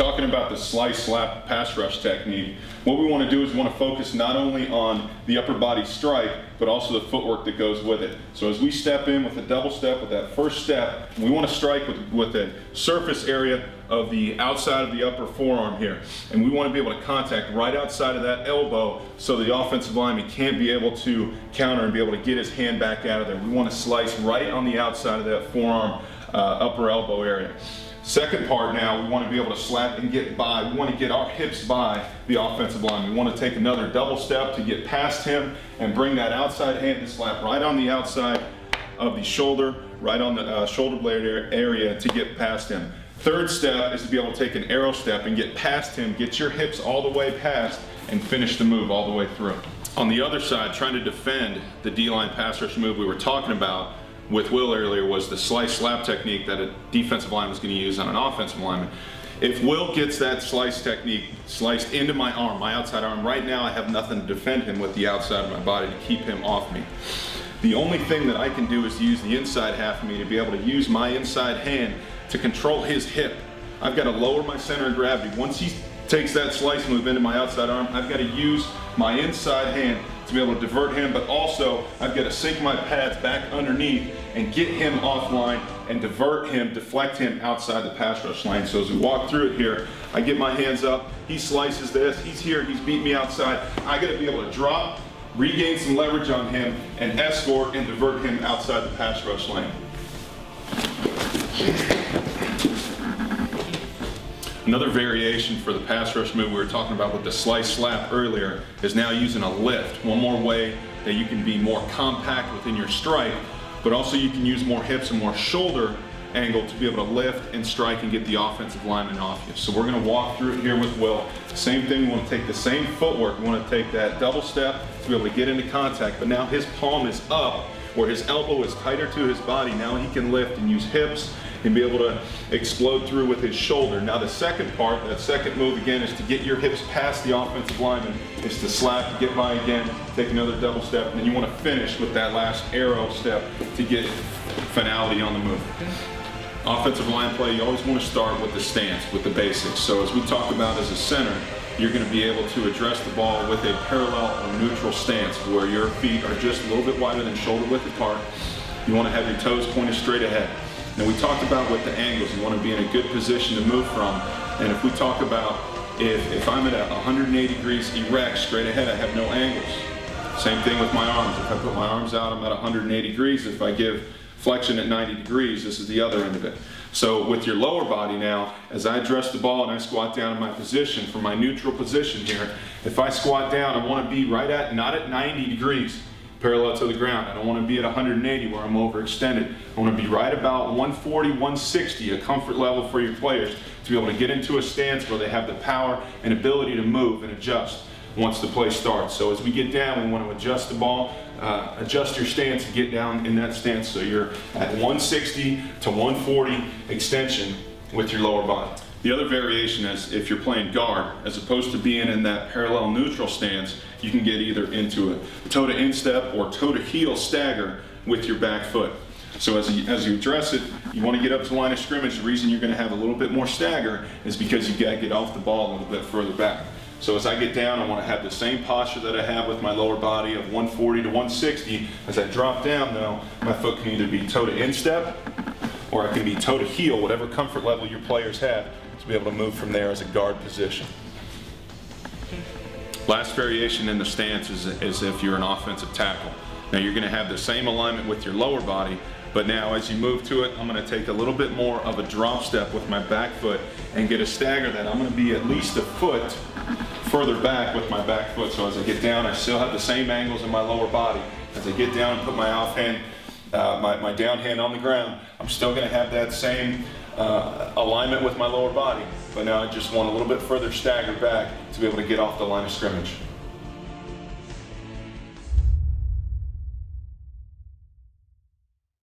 talking about the slice slap pass rush technique, what we want to do is we want to focus not only on the upper body strike, but also the footwork that goes with it. So as we step in with a double step, with that first step, we want to strike with the surface area of the outside of the upper forearm here. And we want to be able to contact right outside of that elbow so the offensive lineman can't be able to counter and be able to get his hand back out of there. We want to slice right on the outside of that forearm, upper elbow area. Second part now, we want to be able to slap and get by. We want to get our hips by the offensive line. We want to take another double step to get past him and bring that outside hand to slap right on the outside of the shoulder, right on the shoulder blade area to get past him. Third step is to be able to take an arrow step and get past him, get your hips all the way past, and finish the move all the way through. On the other side, trying to defend the D-line pass rush move we were talking about with Will earlier was the slice slap technique that a defensive lineman was going to use on an offensive lineman. If Will gets that slice technique sliced into my arm, my outside arm, right now I have nothing to defend him with the outside of my body to keep him off me. The only thing that I can do is use the inside half of me to be able to use my inside hand to control his hip. I've got to lower my center of gravity. Once he takes that slice move into my outside arm, I've got to use my inside hand to be able to divert him, but also I've got to sink my pads back underneath and get him offline and divert him, deflect him outside the pass rush lane. So as we walk through it here, I get my hands up, he slices this, he's here, he's beat me outside. I got to be able to drop, regain some leverage on him, and escort and divert him outside the pass rush lane. Another variation for the pass rush move we were talking about with the slice slap earlier is now using a lift. One more way that you can be more compact within your strike, but also you can use more hips and more shoulder angle to be able to lift and strike and get the offensive lineman off you. So we're going to walk through it here with Will. Same thing, we want to take the same footwork. We want to take that double step to be able to get into contact, but now his palm is up where his elbow is tighter to his body. Now he can lift and use hips and be able to explode through with his shoulder. Now the second part, that second move again, is to get your hips past the offensive lineman, is to slap, get by again, take another double step, and then you want to finish with that last arrow step to get finality on the move. Offensive line play, you always want to start with the stance, with the basics. So as we talk about as a center, you're going to be able to address the ball with a parallel or neutral stance where your feet are just a little bit wider than shoulder width apart. You want to have your toes pointed straight ahead. Now we talked about with the angles, you want to be in a good position to move from. And if we talk about if I'm at 180 degrees erect, straight ahead, I have no angles. Same thing with my arms. If I put my arms out, I'm at 180 degrees. If I give flexion at 90 degrees, this is the other end of it. So with your lower body now, as I address the ball and I squat down in my position, from my neutral position here, if I squat down, I want to be right at, not at 90 degrees, parallel to the ground. I don't want to be at 180 where I'm overextended. I want to be right about 140, 160, a comfort level for your players to be able to get into a stance where they have the power and ability to move and adjust once the play starts. So as we get down, we want to adjust the ball, adjust your stance and get down in that stance so you're at 160 to 140 extension with your lower body. The other variation is if you're playing guard, as opposed to being in that parallel neutral stance, you can get either into a toe to instep or toe to heel stagger with your back foot. So as you address it, you want to get up to the line of scrimmage. The reason you're going to have a little bit more stagger is because you got to get off the ball a little bit further back. So as I get down, I want to have the same posture that I have with my lower body of 140 to 160. As I drop down though, my foot can either be toe to instep or it can be toe to heel, whatever comfort level your players have, to be able to move from there as a guard position. Last variation in the stance is if you're an offensive tackle. Now you're going to have the same alignment with your lower body, but now as you move to it, I'm going to take a little bit more of a drop step with my back foot and get a stagger that I'm going to be at least a foot further back with my back foot. So as I get down, I still have the same angles in my lower body. As I get down and put my off hand, my down hand on the ground, I'm still going to have that same alignment with my lower body, but now I just want a little bit further stagger back to be able to get off the line of scrimmage.